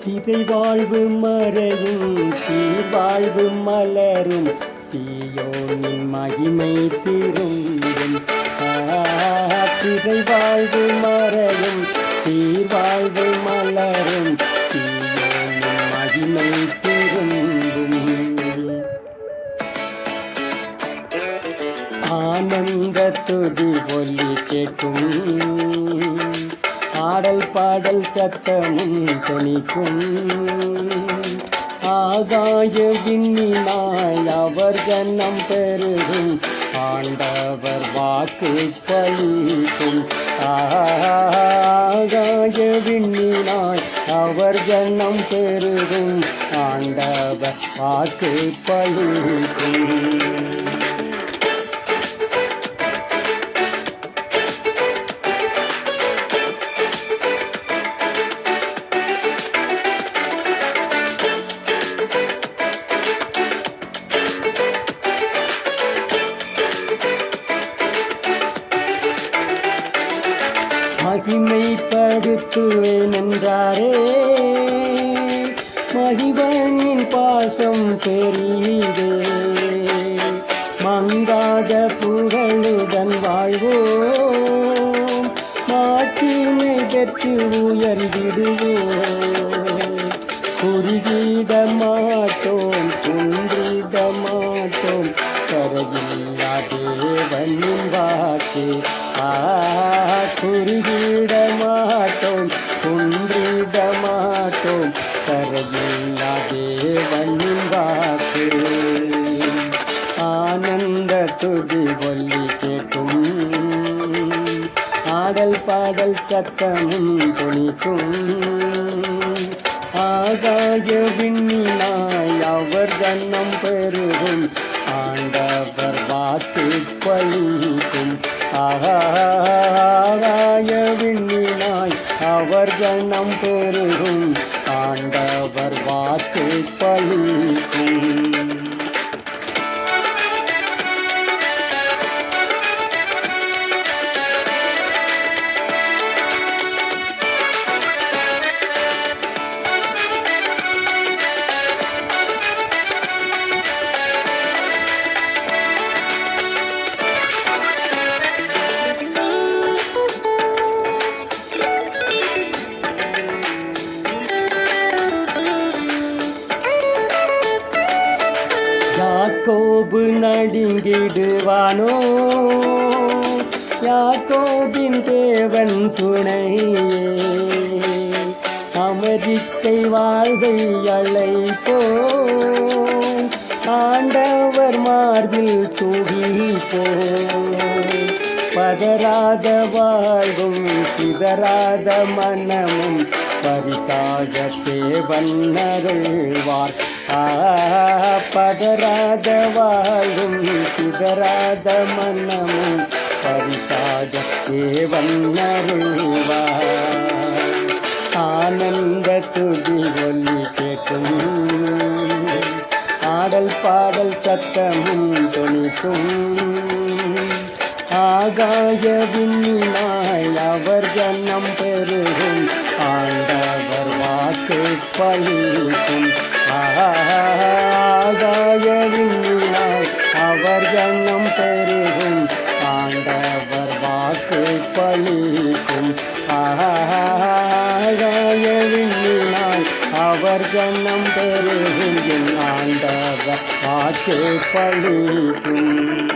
சிறை வாழ்வு மறையும் சீர்வாழ்வு மலரும் சீயோனின் மகிமை திரும்பும். சிறை வாழ்வு மறையும் சீர்வாழ்வு மலரும் சீயோனின் மகிமை திரும்பும். ஆனந்த துதி ஒலி கேட்கும், ஆடல் பாடல் சத்தமும் தொனிக்கும். ஆகாய விண்ணினாய் அவர் ஜன்னம் பெருகும், ஆண்டவர் வாக்கு பலிக்கும். ஆகாய விண்ணினாய் அவர் ஜன்னம் பெருகும், ஆண்டவர் வாக்கு பலிக்கும். மகிமைப்படுத்துவேன் என்றாரே, மகிழ்வனின் பாசம் பெரிதே. மங்காத புகழுடன் வாழ்வோம், மாட்சிமை பெற்று உயர்ந்திடுவோம். குறுகிட மாட்டோம், குன்றிட மாட்டோம், கரையில்லா தேவனின் வாக்கு. குறுகிட மாட்டோம், குன்றிட மாட்டோம், கரையில்லா தேவனின் வாக்கு. ஆனந்த துதி ஒலி கேட்கும், ஆடல் பாடல் சத்தமும் தொனிக்கும். ஆகாய விண்ணினாய் அவர் ஜன்னம் பெருகும், ஆண்டவர் வாக்கு பலிக்கும். ஆகாய விண்ணினாய் அவர் ஜன்னம் பெருகும், ஆண்டவர் வாக்கு பலிக்கும். யாக்கோபு நடுங்கிடுவானோ, யாக்கோபின் தேவன் துணையே. அமெரிக்கை வாழ்வை அழைப்போம், ஆண்டவர் மார்பில் சூகிப்போம். பதறாத வாழ்வும் சிதறாத மனமும் பரிசாக தேவன் அருள்வார். பதறாத வாழ்வும் சிதறாத மனமும் பரிசாக தேவன் அருள்வார். ஆனந்த துதி ஒலி கேட்கும், ஆடல் பாடல் சத்தமும் தொனிக்கும். ஆகாய விண்ணினாய் அவர் ஜன்னம் பெருகும், ஆண்டவர் வாக்கு பலிக்கும். ஆகாய விண்ணினாய் அவர் ஜன்னம் பெருகும், ஆண்டவர் வாக்கு பலிக்கும். ஆகாய விண்ணினாய் அவர் ஜன்னம் பெருகும், ஆண்டவர் வாக்கு பலிக்கும்.